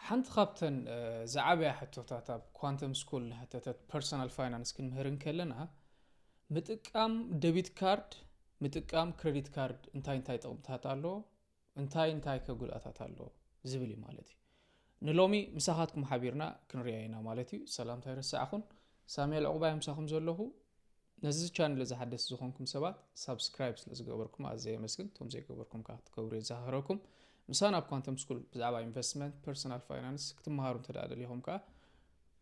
حنت خابتن زعابي حتوتات اب كوانتم سكول حتوتات بيرسونال فاينانس كنمهرن كلنا متقام ديبيت كارد متقام كريديت كارد انتاي طقمتات አለው انتاي كغلاتات አለው ዝብሊ ማለቲ ንሎሚ ምሳኻትኩም ሓቢርና ክንሪያይና ማለቲ ሰላም ታይረሳኹን ሳሙኤል ዕቁባይ ምሳኹም ዘለኹ ነዚ ቻናል ዝሓደስ ዝኾንኩም ሰባት ሰብስክራይብ ስለዝገበርኩም ኣዝየ መስግን ቶም ዘይገበርኩም ካትገብሩ ይዛኸረኩም ምሳና ኣብ ኳንተም ስኩል ብዛዕባ ኢንቨስትመንት ፐርሰናል ፋይናንስ ክትመሃሩ ተዳደልይኹም ካ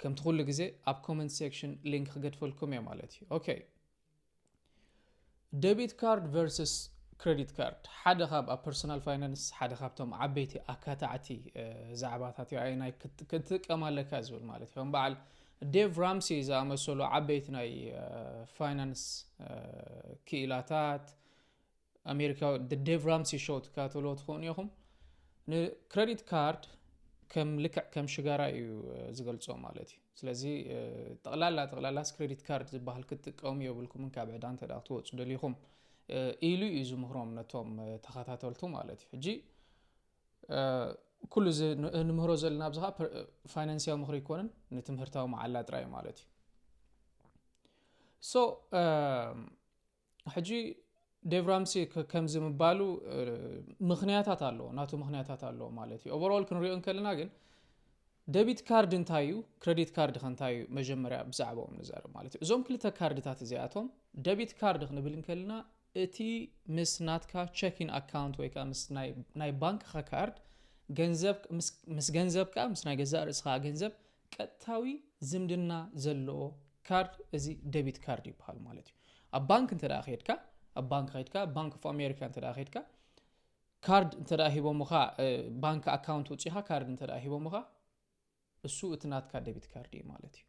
ከምቲ ኩሉ ግዜ ኣብ ኮሜንት ሴክሽን ሊንክ ክገድፈልኩም እየ ማለት እዩ ኦኬ debit card versus credit card ሓደ ካብ ኣብ personal finance ሓደ ካብቶም ዓበይቲ ኣካታዕቲ ዛዕባታት ኣይናይ ክትቀማለካ ዝብል ማለት እዩ በዓል ዴቭ ራምሲ ዝኣመሰሉ ዓበይቲ ናይ ፋይናንስ ክኢላታት ኣሜሪካዊ ዴቭ ራምሲ ሾው ትካተሎ ትኾኑ ኢኹም ንክሬዲት ካርድ ከም ልክዕ ከም ሽጋራ እዩ ዝገልጾ ማለት እዩ ስለዚ ጠቕላላ ክሬዲት ካርድ ዝበሃል ክትጥቀሙ የብልኩም ካብ ዕዳን ተዳኽቱ ወጽ ደሊኹም ኢሉ እዩ ዝምህሮም ነቶም ተኸታተልቱ ማለት እዩ ሕጂ ኩሉ ንምህሮ ዘለና ብዝኻ ፋይናንሲያዊ ምኽሪ ይኮነን ንትምህርታዊ መዓላ ጥራይ ማለት እዩ ሶ ሕጂ ዴቭ ራምሲ ከም ዝምባሉ ምኽንያታት ኣለዎ ናቱ ምኽንያታት ኣለዎ ማለት እዩ ኦቨርኦል ክንሪኦ እንከለና ግን ዴቢት ካርድ እንታዩ ክሬዲት ካርድ እንታዩ መጀመርያ ብዛዕባኦም ንዛረብ ማለት እዩ እዞም ክልተ ካርድታት እዚኣቶም ዴቢት ካርድ ክንብል እንከለና እቲ ምስ ናትካ ቼኪን አካውንት ወይ ከዓ ምስ ናይ ባንክ ካርድ ገንዘብ ምስ ገንዘብካ ምስ ናይ ገዛእ ርእስኻ ገንዘብ ቀጥታዊ ዝምድና ዘለዎ ካርድ እዚ ዴቢት ካርድ ይበሃል ማለት እዩ ኣብ ባንክ እንተዳ ኸድካ ኣብ ባንክ ኸድካ ባንክ ኦፍ አሜሪካ እንተዳ ኸድካ ካርድ እንተዳ ሂቦምኻ ባንክ አካውንት ውጪኻ ካርድ እንተዳ ሂቦምኻ እሱ እትናትካ ዴቢት ካርድ እዩ ማለት እዩ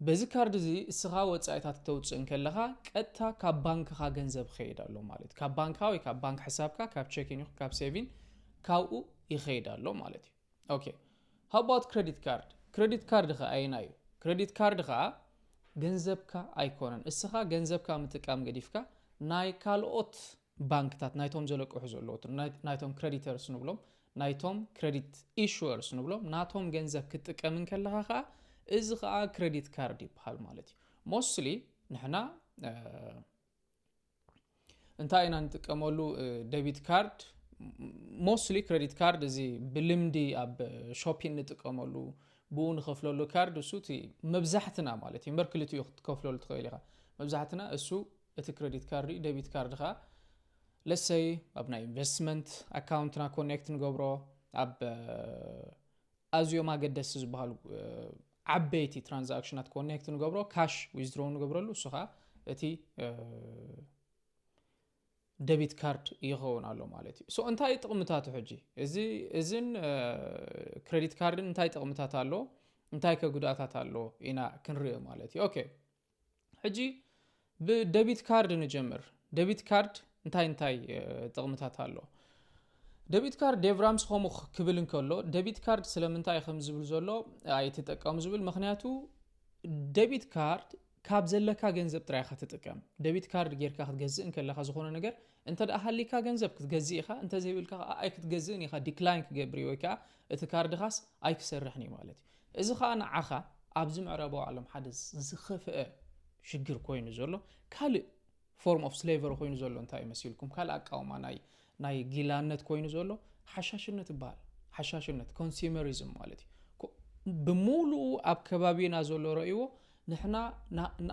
በዚ ካርድ እዚ እስኻ ወጻኢታት ተውጽእ እንከለኻ ቀጥታ ካብ ባንክኻ ገንዘብ ኸይድ ኣሎ ማለት ካብ ባንክኻ ወይ ካብ ባንክ ሕሳብካ ካብ ቼኪንግ ካብ ሴቪንግ ካብኡ ይኸይድ ኣሎ ማለት እዩ ኦኬ how about credit card ኸ ኣይና እዩ credit card ኸ ገንዘብካ ኣይኮነን እስኻ ገንዘብካ ምጥቃም ገዲፍካ ናይ ካልኦት ባንክታት ናይቶም ዘለቅሑ ዘለዎት ናይቶም ክሬዲተርስ ንብሎም ናይቶም ክሬዲት ኢሹወርስ ንብሎም ናቶም ገንዘብ ክትጥቀም እንከለኻ ኸ እዚ ኸኣ ክሬዲት ካርድ ይበሃል ማለት እዩ ሞስትሊ ንሕና እንታይ ኢና ንጥቀመሉ ዴቢት ካርድ ሞስትሊ ክሬዲት ካርድ እዚ ብልምዲ ኣብ ሾፒንግ ንጥቀመሉ ብኡ ንኸፍለሉ ካርድ እሱ እቲ መብዛሕትና ማለት እዩ መርክልቲኡ ክትከፍለሉ ትኽእል ኢኻ መብዛሕትና እሱ እቲ ክሬዲት ካርድ ዴቢት ካርድ ኸ let's say ኣብ ናይ ኢንቨስትመንት አካውንትና ኮኔክት ንገብሮ ኣብ ኣዝዮም ኣገደስቲ ዝበሃሉ ዓበይቲ ትራንዛክሽናት ኮኔክት ንገብሮ ካሽ ዊዝድሮው ንገብረሉ እሱ ኸ እቲ ዴቢት ካርድ ይኸውን ኣሎ ማለት እዩ ሶ እንታይ ጥቕምታቱ ሕጂ እዚን ክሬዲት ካርድን እንታይ ጥቕምታት ኣሎ እንታይ ከጉዳታት ኣሎ ኢና ክንሪኦ ማለት እዩ ኦኬ ሕጂ ብዴቢት ካርድ ንጀምር ዴቢት ካርድ እንታይ ጥቕምታት ኣሎ ዴቢት ካርድ ዴቭ ራምሲ ኸምኡ ክብል እንከሎ ዴቢት ካርድ ስለምንታይ ከም ዝብል ዘሎ ኣይትጠቀሙ ዝብል ምክንያቱ ዴቢት ካርድ ካብ ዘለካ ገንዘብ ጥራይኻ ትጥቀም ዴቢት ካርድ ጌርካ ክትገዝእ እንከለኻ ዝኾነ ነገር እንተ ደኣ ሃሊካ ገንዘብ ክትገዝእ ኢኻ እንተ ዘይብልካ ኣይ ክትገዝእን ኢኻ ዲክላይን ክገብር ወይ ከዓ እቲ ካርድኻስ ኣይክሰርሕን እዩ ማለት እዩ እዚ ኸኣ ንዓኻ ኣብዚ ምዕራባዊ ዓለም ሓደ ዝኸፍአ ሽግር ኮይኑ ዘሎ ካልእ ፎርም ኦፍ ስሌቨሪ ኮይኑ ዘሎ እንታይ መስልኩም ካልእ ኣቃውማ ናይ ጊላነት ኮይኑ ዘሎ ሓሻሽነት ይበሃል ሓሻሽነት ኮንሱመሪዝም ማለት እዩ ብሙሉኡ ኣብ ከባቢና ዘሎ ረእይዎ ንሕና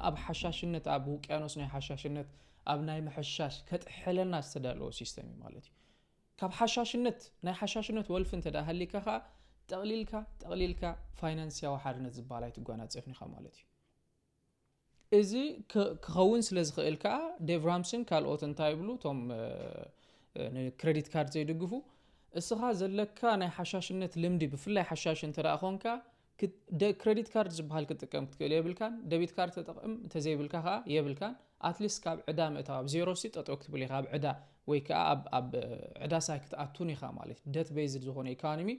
ኣብ ሓሻሽነት ኣብ ውቅያኖስ ናይ ሓሻሽነት ኣብ ናይ ምሕሻሽ ከጥሕለና ዝተዳለወ ሲስተም እዩ ማለት እዩ ካብ ሓሻሽነት ናይ ሓሻሽነት ወልፍ እንተዳ ሃሊካ ኸ ጠቕሊልካ ፋይናንስያዊ ሓድነት ዝበሃል ኣይትጓናፀፍኒ ኢኻ ማለት እዩ እዚ ክኸውን ስለ ዝኽእል ከዓ ዴቭ ራምሲን ካልኦት እንታይ ይብሉ ቶም ንክሬዲት ካርድ ዘይድግፉ እስኻ ዘለካ ናይ ሓሻሽነት ልምዲ ብፍላይ ሓሻሽ እንተዳ ኾንካ ክሬዲት ካርድ ዝበሃል ክትጥቀም ክትክእል የብልካን ዴቢት ካርድ ተጠቅም ተዘይብልካ ኸኣ የብልካን ኣትሊስት ካብ ዕዳ ምእታው ኣብ ዜሮ ሲ ጠጠው ክትብል ኢኻ ኣብ ዕዳ ወይ ከዓ ኣብ ዕዳ ሳይ ክትኣቱን ኢኻ ማለት ዴት ቤዝድ ዝኾነ ኢኮኖሚ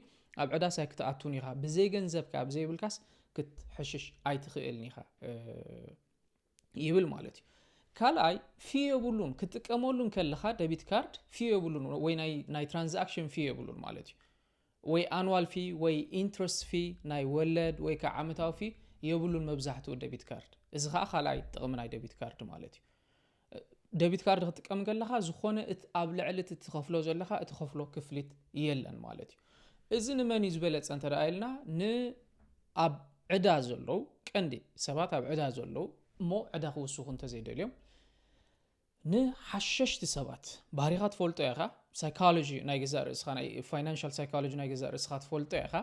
ኣብ ዕዳ ሳይ ክትኣቱን ኢኻ ብዘይ ገንዘብካ ብዘይብልካስ ክትሕሽሽ ኣይትኽእልን ኢኻ ይብል ማለት እዩ ካልኣይ ፊ የብሉን ክትጥቀመሉን ከለኻ ዴቢት ካርድ ፊ የብሉን ወይ ናይ ትራንዛክሽን ፊ የብሉን ማለት እዩ ወይ annual fee ወይ interest fee ናይ ወለድ ወይ ከዓ ዓመታዊ fee የብሉን መብዛሕትኡ ዴቢት ካርድ እዚ ከዓ ካልኣይ ጥቕሚ ናይ ዴቢት ካርድ ማለት እዩ ዴቢት ካርድ ክትጥቀም ከለኻ ዝኾነ ኣብ ልዕሊ እቲ ትኸፍሎ ዘለኻ እቲ ኸፍሎ ክፍሊት የለን ማለት እዩ እዚ ንመን እዩ ዝበለፀ እንተደኣይልና ኣብ ዕዳ ዘለዉ ቀንዲ ሰባት ኣብ ዕዳ ዘለዉ እሞ ዕዳ ክውስኹ እንተዘይደልዮም ንሓሸሽቲ ሰባት ባህሪኻ ትፈልጦ ኢኻ ሳይኮሎጂ ናይ ገዛእ ርእስኻ ናይ ፋይናንሻል ሳይኮሎጂ ናይ ገዛእ ርእስኻ ትፈልጦ ኢኻ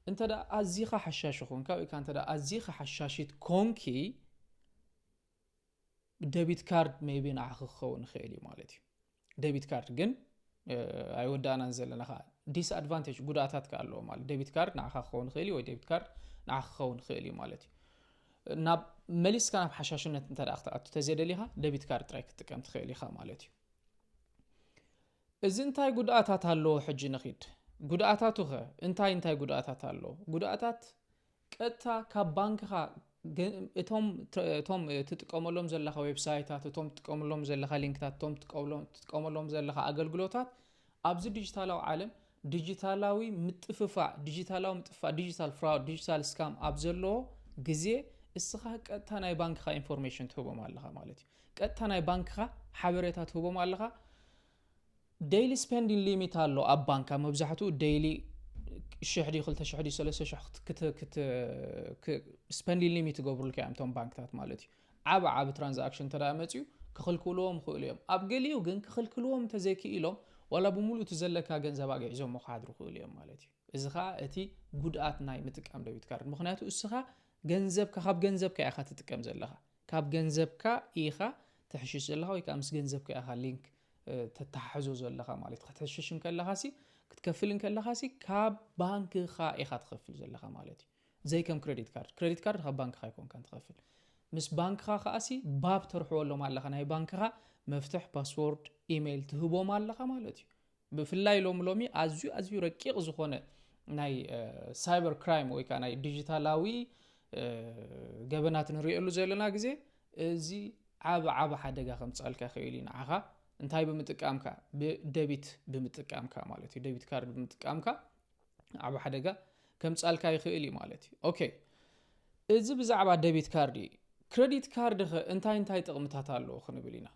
እንተዳ ኣዝኻ ሓሻሽ ኮንካ ወይ ከዓ እንተዳ ኣዝኻ ሓሻሽት ኮንኪ ዴቢት ካርድ ሜቢ ንዓኻ ክኸውን ይኽእል እዩ ማለት እዩ ዴቢት ካርድ ግን ኣይወዳእናን ዘለና ኸ ዲስኣድቫንቴጅ ጉድኣታት ኣለዎ ማለት ዴቢት ካርድ ንዓኻ ክኸውን ይኽእል እዩ ወይ ዴቢት ካርድ ንዓኻ ክኸውን ይኽእል እዩ ማለት እዩ ናብ መሊስካ ናብ ሓሻሽነት እንተዳ ክትኣቱ ተዘይደሊኻ ዴቢት ካርድ ጥራይ ክትጥቀም ትኽእል ኢኻ ማለት እዩ እዚ እንታይ ጉድኣታት ኣለዎ ሕጂ ንኺድ ጉድኣታቱ ኸ እንታይ ጉድኣታት ኣለዎ ጉድኣታት ቀጥታ ካብ ባንክኻ እቶም ትጥቀመሎም ዘለኻ ዌብሳይታት እቶም ትጥቀመሎም ዘለኻ ሊንክታት እቶም ትጥቀመሎም ዘለኻ ኣገልግሎታት ኣብዚ ዲጂታላዊ ዓለም ዲጂታላዊ ምጥፍፋዕ ዲጂታል ፍራውድ ዲጂታል ስካም ኣብ ዘለዎ ግዜ እስኻ ቀጥታ ናይ ባንክኻ ኢንፎርሜሽን ትህቦም ኣለኻ ማለት እዩ ቀጥታ ናይ ባንክኻ ሓበሬታ ትህቦም ኣለኻ ዴይሊ ስፔንዲንግ ሊሚት ኣሎ ኣብ ባንካ መብዛሕትኡ ዴይሊ 1,000 2,000 3,000 ስፔንዲንግ ሊሚት ገብሩልካ እዮም እቶም ባንክታት ማለት እዩ ዓብ ትራንዛክሽን ተዳመፅዩ ክኽልክልዎም ይኽእሉ እዮም ኣብ ገሊኡ ግን ክኽልክልዎም ተዘይክኢሎም ዋላ ብሙሉእ ትዘለካ ገንዘብ ኣግዒዞም ክሓድሩ ይኽእሉ እዮም ማለት እዩ እዚ ከዓ እቲ ጉድኣት ናይ ምጥቃም ዴቢት ካርድ ምክንያቱ እስኻ ገንዘብካ ካብ ገንዘብካ ኢኻ ትጥቀም ዘለኻ ካብ ገንዘብካ ኢኻ ትሕሽሽ ዘለኻ ወይ ከዓ ምስ ገንዘብካ ኢኻ ሊንክ ተተሓሕዞ ዘለኻ ማለት ክትሕሽሽ ከለኻሲ ክትከፍል ከለኻሲ ካብ ባንክኻ ኢኻ ትኸፍል ዘለኻ ማለት እዩ ዘይከም ክሬዲት ካርድ ካብ ባንክኻ ይኮንካ ትኸፍል ምስ ባንክኻ ከኣሲ ባብ ተርሕወሎም ኣለኻ ናይ ባንክኻ መፍትሕ ፓስወርድ ኢሜይል ትህቦም ኣለኻ ማለት እዩ ብፍላይ ሎሚ ኣዝዩ ረቂቕ ዝኾነ ናይ ሳይበር ክራይም ወይ ከዓ ናይ ዲጂታላዊ ገበናት ንሪእሉ ዘለና ግዜ እዚ ዓብ ሓደጋ ከምፅልካ ይኽእል እዩ ንዓኻ እንታይ ብምጥቃምካ ዴቢት ብምጥቃምካ ማለት እዩ ዴቢት ካርድ ብምጥቃምካ ዓብ ሓደጋ ከምፅልካ ይኽእል እዩ ማለት እዩ ኦኬ እዚ ብዛዕባ ዴቢት ካርድ ክሬዲት ካርድ እንታይ ጥቕምታት ኣለዎ ክንብል ኢና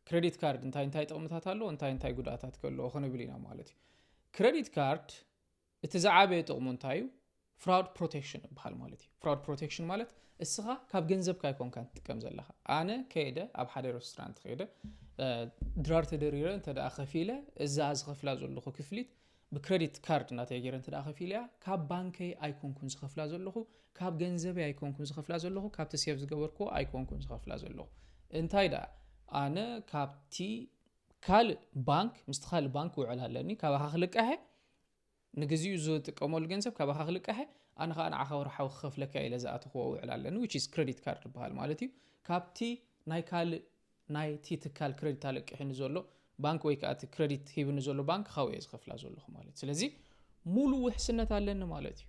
ክሬዲት ካርድ እንታይ ጥቕምታት ኣለዎ እንታይ ጉድኣታት ከለዎ ክንብል ኢና ማለት እዩ ክሬዲት ካርድ እቲ ዝዓበየ ጥቕሙ እንታይ እዩ ፍራውድ ፕሮቴክሽን ይበሃል ማለት እዩ ፍራውድ ፕሮቴክሽን ማለት እስኻ ካብ ገንዘብካ ይኮንካ ትጥቀም ዘለኻ ኣነ ከይደ ኣብ ሓደ ሬስቶራንት ከይደ ድራር ተደሪረ እንተደኣ ከፊለ እዛ ዝኸፍላ ዘለኹ ክፍሊት ብክሬዲት ካርድ እናተገይረ እንተደኣ ከፊልያ ካብ ባንከይ ኣይኮንኩን ዝኸፍላ ዘለኹ ካብ ገንዘበይ ኣይኮንኩን ዝኸፍላ ዘለኹ ካብቲ ሴቭ ዝገበርኩ ኣይኮንኩን ዝኸፍላ ዘለኹ እንታይ ዳ ኣነ ካብቲ ካልእ ባንክ ምስቲ ካልእ ባንክ ውዕል ኣለኒ ካባኻ ክልቀሐ ንግዚኡ ዝጥቀመሉ ገንዘብ ካባኻ ክልቀሐ ኣነ ከዓ ንዓኻ ወርሓዊ ክኸፍለካ ኢለ ዝኣተኽዎ ውዕል ኣለኒ which is ክሬዲት ካርድ ይበሃል ማለት እዩ ካብቲ ናይ ካልእ ናይቲ ትካል ክሬዲት ኣለቅሕኒ ዘሎ ባንክ ወይ ከዓ እቲ ክሬዲት ሂብኒ ዘሎ ባንክ ካውየ ዝኸፍላ ዘለኹ ማለት ስለዚ ሙሉእ ውሕስነት ኣለኒ ማለት እዩ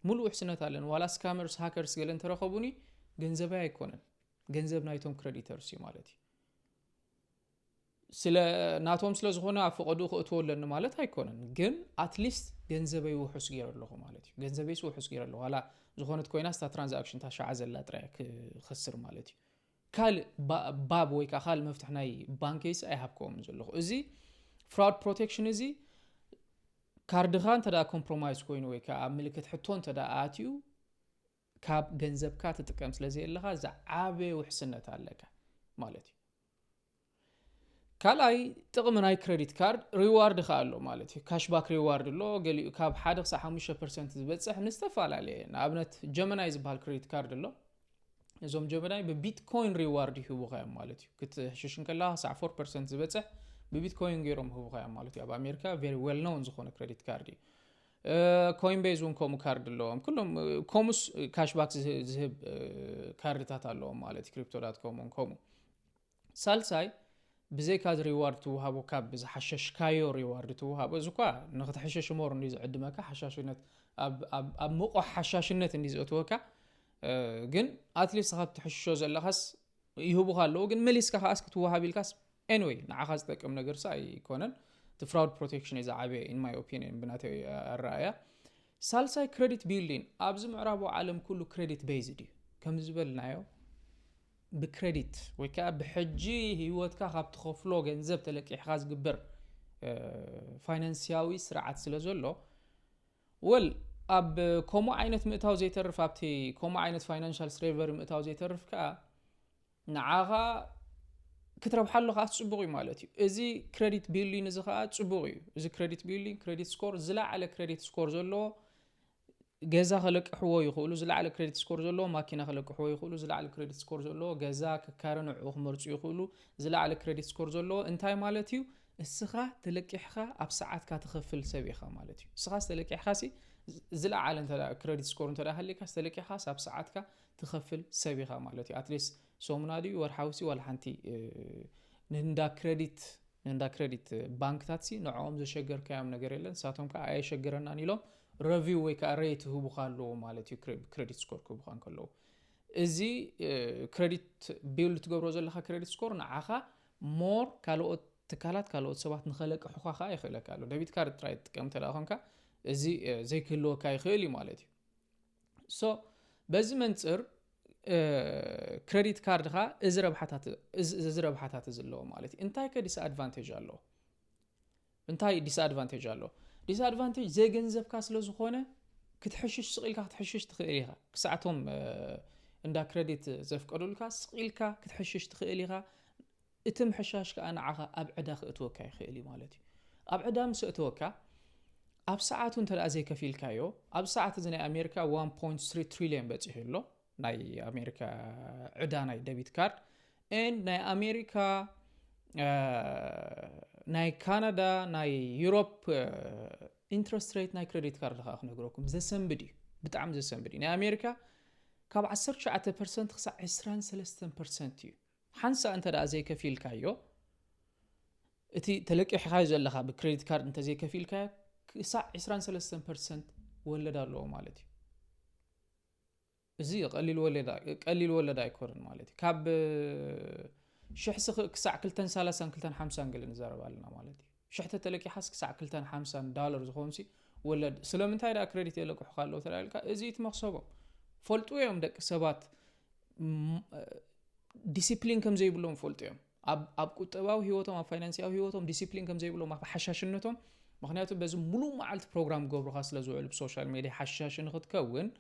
ሙሉእ ውሕስነት ኣለኒ ዋላ ስካመርስ ሃከርስ ገለ እንተረኸቡኒ ገንዘበይ ኣይኮነን ገንዘብ ናይቶም ክሬዲተርስ እዩ ማለት እዩ ስለ ናቶም ስለ ዝኾነ ኣብ ፈቐዱ ክእትዎ ኣለኒ ማለት ኣይኮነን ግን ኣትሊስት ገንዘበይ ውሑስ ገይረ ኣለኹ ማለት እዩ ገንዘበይስ ውሑስ ገይረ ኣለኹ ዋላ ዝኾነት ኮይና ስታ ትራንዛክሽን ታሸዓ ዘላ ጥራይ ክኸስር ማለት እዩ ካልእ ባብ ወይ ከዓ ካልእ መፍትሕ ናይ ባንከይስ ኣይሃብከዎም ዘለኹ እዚ ፍራውድ ፕሮቴክሽን እዚ ካርድኻ እንተደኣ ኮምፕሮማይዝ ኮይኑ ወይ ከዓ ምልክት ሕቶ እንተደኣ ኣትዩ ካብ ገንዘብካ ትጥቀም ስለዘየለኻ ዝዓበየ ውሕስነት ኣለካ ማለት እዩ ካልኣይ ጥቕሚ ናይ ክሬዲት ካርድ ሪዋርድ ኸ ኣሎ ማለት እዩ ካሽባክ ሪዋርድ ኣሎ ገሊኡ ካብ 1 ክሳብ 5% ዝበፅሕ ንዝተፈላለየ ንኣብነት ጀመናይ ዝበሃል ክሬዲት ካርድ ኣሎ እዞም ጀመናይ ብቢትኮይን ሪዋርድ ይህቡኻ እዮም ማለት እዩ ክትሕሽሽ ከለኻ ክሳብ 4% ዝበፅሕ ብቢትኮይን ገይሮም ይህቡኻ እዮም ማለት እዩ ኣብ ኣሜሪካ ቬሪ ዌል ኖውን ዝኾነ ክሬዲት ካርድ እዩ ኮይንቤዝ እውን ከምኡ ካርድ ኣለዎም ኩሎም ከምኡስ ካሽባክ ዝህብ ካርድታት ኣለዎም ማለት እዩ ክሪፕቶ.com ከምኡ ሳልሳይ ብዘይካ ሪዋርድ ትውሃቦ ካብ ዝሓሸሽካዮ ሪዋርድ ትውሃቦ እዚ እኳ ንክትሕሸሽ ሞር እንዲ ዝዕድመካ ሓሻሽነት ኣብ ምቑሕ ሓሻሽነት እንዲ ዘእትወካ ግን ኣትሊስት ካብ ትሕሽሾ ዘለኻስ ይህቡኻ ኣለዎ ግን መሊስካ ከኣስ ክትውሃብ ኢልካስ ኤኒዌይ ንዓኻ ዝጠቅም ነገርሳ ኣይኮነን fraud protection is عابي in my opinion بناتي الرأي سالساي credit building أبز معرابو عالم كله credit based كم زبل نايو بكريدت ويكا بحجي هيوتكا خاب تخفلو جنزب تلك إحراز جبر فاينانسياوي سرعة سلازولو أب كومو عينت مئتاو زي ترف أبتي كومو عينت فاينانشال سريفر مئتاو زي ترف كا نعاغا كترب حلو خاص صبغي مالتي إزي كريدت بيلي نزخات صبغي إزي كريدت بيلي كريدت سكور زلا على كريدت سكور زولو جزا خلق حوي يقولوا زلا على كريدت سكور زولو ماكينة خلق حوي يقولوا زلا على كريدت سكور زولو جزا كارن عمرت يقولوا زلا على كريدت سكور زولو انتاي مالتيو السخا تلقيحخا اب ساعات كتخفل سبيخا مالتيو سخا تلقيحخاسي زلا على انت كريدت سكور انت هليك تلقيحخا اب ساعات كتخفل سبيخا مالتيو اتليست سومنادي ورحاوسي ولا حنتي نندا كريدت بانك تاتسي نعوم زشجر كام نغير يلن ساتهم كا اي شجرنا نيلوم ريفيو ويكا ريت هو بخالو مالتي كريدت سكور كو بخان كلو ازي كريدت بيل تغبرو زلخا كريدت سكور نعاخا مور كالوت تكالات كالوت سبات نخلق حقوقا يخلق كالو ديبيت كارد ترايت كم تلاخونكا ازي زي كلو كاي خيلي مالتي سو بزي منصر كريدت كارد خا ازربحاتات زلو مالتي انتاي كديس ادفانتجالو انتاي ديس ادفانتج الو ديس ادفانتج زي ገንዘብ ካስለ ዝኾነ ክትሕሽሽ ስቂልካ ክትሕሽሽ ትኽእል ኢኻ ክሳዓቶም እንዳ ክሬዲት ዘፍቀዱልካ ስቂልካ ክትሕሽሽ ትኽእል ኢኻ እቲ ምሕሻሽ ከኣ ንዓኻ ኣብ ዕዳ ክትወካ ይኽእል ማለት እዩ ኣብ ዕዳ ምስ እትወካ ኣብ ሰዓቱ እንተዳ ዘይ ከፊልካዮ ኣብ ሰዓት እዚ ናይ ኣሜሪካ 1.3 ትሪልዮን በፂሕሎ ናይ ኣሜሪካ ዕዳ ናይ ዴቢት ካርድ ኤን ናይ ኣሜሪካ ናይ ካናዳ ናይ ዩሮፕ ኢንትረስት ሬት ናይ ክሬዲት ካርድ ካ ክነግረኩም ዘሰንብዲ ብጣዕሚ ዘሰንብዲ ናይ ኣሜሪካ ካብ 19% ክሳብ 23% እዩ ሓንሳ እንተ ዳ ዘይ ከፊልካዮ እቲ ተለቂሕካዮ ዘለኻ ብክሬዲት ካርድ እንተ ዘይ ከፊልካዮ ክሳብ 23% ወለድ ኣለዎ ማለት እዩ እዚ ቀሊል ወለድ ኣይኮነን ማለት እዩ ካብ شحس كساع كلتن سالسان كلتن حمسان قلنا زربالنا مالتي شحت تلقي حس كساع كلتن $50 زخومسي ولا سلامنتاي دا كريديت يلقو خالو تلالكا ازيت مخصبو فولتو يوم دك سبات ديسيبلين كم زي بلوم فولتو يوم اب قطباو هيوتهم اب فاينانسياو هيوتهم ديسيبلين كم زي بلوم حشاشنتهم مخنياتو بزو ملو معلت بروجرام غبرو خاص لزوعل بسوشيال ميديا حشاشن ختكون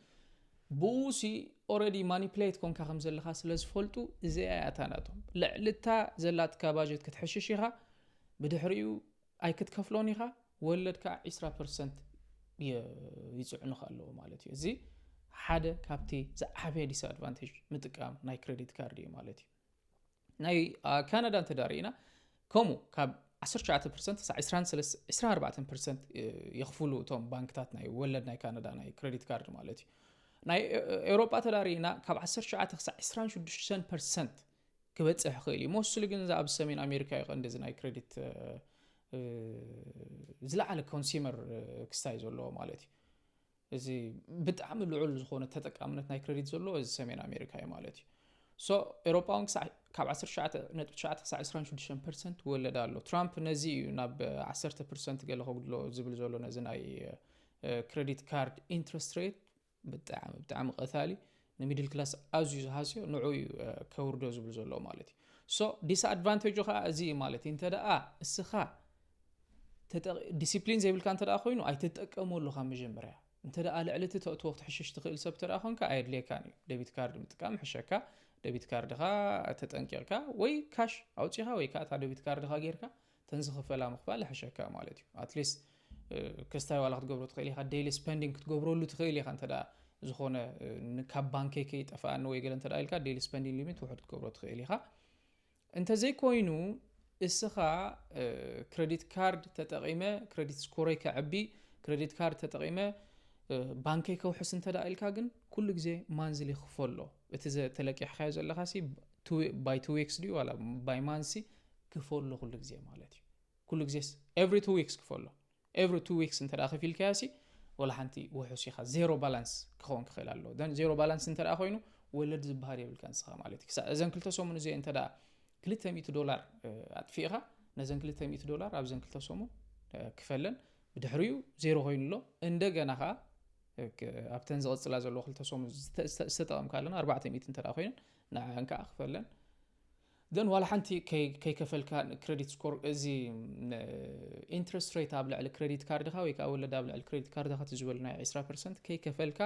بوسي already manipulate كون كخم زلخا سلاز فولتو زي اتاناتهم لعلتا زلات كباجت كتحششيها بدحريو اي كتكفلونيها ولدك 10% يصعنو خالو مالتي زي حدا كابتي زعبي ديس ادفانتج متقام ناي كريديت كارد مالتي ناي كندا تدارينا كومو كاب 19% 24% يخفلوا توم بانكتات ناي ولد ناي كندا ناي كريديت كارد مالتي ناي اوروبا تدارينا كاب 19% كبصح خيلي موسل ግን ኣብ ሰሜን ኣሜሪካ ይኸን እንደዚህ ናይ ክሬዲት ዝለዓለ ኮንሱመር ክስታይ ዘሎ ማለት እዩ እዚ ብጣዕሚ ልዑል ዝኾነ ተጠቃምነት ናይ ክሬዲት ዘሎ እዚ ሰሜን ኣሜሪካ እዩ ማለት እዩ ሶ ኤውሮፓውን ካብ 19% ወለድ ኣሎ ትራምፕ ነዚ ናብ 10% ገለ ከጉድሎ ዝብል ዘሎ ነዚ ናይ ክሬዲት ካርድ ኢንትረስት ሬት بتعم قتالي نميدل كلاس أزوج هاسيو نوعي كوردو زبل زلوا مالتي so disadvantage خا أزي مالتي أنت دا السخاء discipline زي بالكان ترى أخوينو أي تتأكمل له خام جمرة أنت دا على علته توقت حشش تخيل سبتر أخون كأيد ليه كاني ديبيت كارد متكام حشكا ديبيت كارد خا تتأنكر كا وي كاش أو تيها وي كات على ديبيت كارد خا غير كا تنزخ فلا مخبال حشكا مالتي at least كستاي ولا تقبرو تخيلي خا daily spending تقبرو له تخيلي خا أنت دا زخونه كاب بانكي كي طفان وي قال انت دايلكا ديلي سبندين ليميت واحد كبرت خيليها انت زي كوينو اسخا كريديت كارد تتقيمه كريديت سكوري كعبي كريديت كارد تتقيمه بانكي كوحس انت دايلكا كن كل غزي مانزلي خفولو اتز تلقي حاجه زلخاسي باي 2 ويكس دي ولا باي مانسي كفولو كل غزي مالتي كل غزي every 2 ويكس كفولو every 2 ويكس انت داخل في الكاسي ولا حنتي وحوشيخا زيرو بالانس كون خلالو دان زيرو بالانس انت دا خوينو ولد زبهاري بالكانسخا مالتي زين كلتا سومو زي انت دا $200 اتفيها نزن $200 ابزن كلتا سومو ክፈለን ብድሕሪኡ ዜሮ ኮይኑሎ እንደገና ኸ ኣብተን ዝቕፅላ ዘሎ ክልተ ሶም ዝተጠቐምካ ኣለና 400 እንተዳ ኮይነን ንዓን ከዓ ክፈለን ደን ዋላ ሓንቲ ከይከፈልካ ክሬዲት ስኮር እዚ ኢንትረስት ሬት ኣብ ልዕሊ ክሬዲት ካርድኻ ወይ ከዓ ወለድ ኣብ ልዕሊ ክሬዲት ካርድኻ ትዝበልና 20% ከይከፈልካ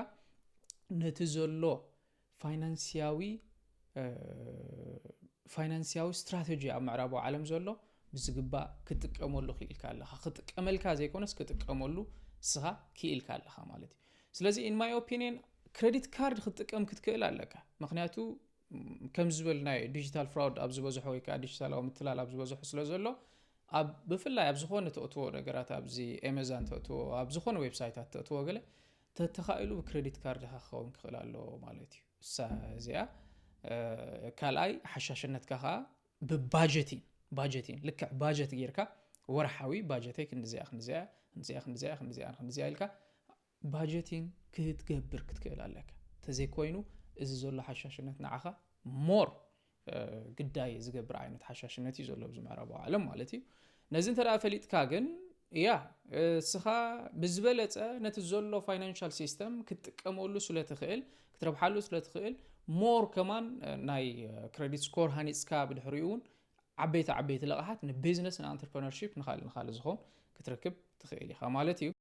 ነቲ ዘሎ ፋይናንስያዊ ስትራቴጂ ኣብ ምዕራባዊ ዓለም ዘሎ ብዝግባእ ክትጥቀመሉ ክኢልካ ኣለኻ ክትጥቀመልካ ዘይኮነስ ክትጥቀመሉ ስኻ ክኢልካ ኣለኻ ማለት እዩ ስለዚ in my opinion ክሬዲት ካርድ ክትጥቀም ክትክእል ኣለካ ምክንያቱ ከም ዝበልናይ ዲጂታል ፍራውድ ኣብ ዝበዝሖ ወይ ከዓ ዲጂታላዊ ምትላል ኣብ ዝበዝሖ ስለ ዘሎ ኣብ ብፍላይ ኣብ ዝኾነ ተእትዎ ነገራት ኣብዚ ኣማዞን ተእትዎ ኣብ ዝኾነ ዌብሳይታት ተእትዎ ገለ ተተኻኢሉ ብክሬዲት ካርድ ክኸውን ክኽእል ኣሎ ማለት እዩ እሳ እዚኣ ካልኣይ ሓሻሽነትካ ኸኣ ብባጀቲን ልክዕ ባጀት ጌርካ ወርሓዊ ባጀተይ ክንዚያ ኢልካ ባጀቲን ክትገብር ክትክእል ኣለካ ተዘይኮይኑ እዚ ዘሎ ሓሻሽነት ንዓኻ ሞር ግዳይ ዝገብር ዓይነት ሓሻሽነት እዩ ዘሎ ብዝምዕራባዊ ዓለም ማለት እዩ ነዚ እንተዳ ፈሊጥካ ግን ስኻ ብዝበለፀ ነቲ ዘሎ ፋይናንሻል ሲስተም ክትጥቀመሉ ስለትኽእል ክትረብሓሉ ስለትኽእል ሞር ከማን ናይ ክሬዲት ስኮር ሃኒፅካ ብድሕሪኡ እውን ዓበይቲ ለቕሓት ንቢዝነስ ንአንተርፕረነርሺፕ ንኻልእ ዝኸውን ክትረክብ ትኽእል ኢኻ ማለት እዩ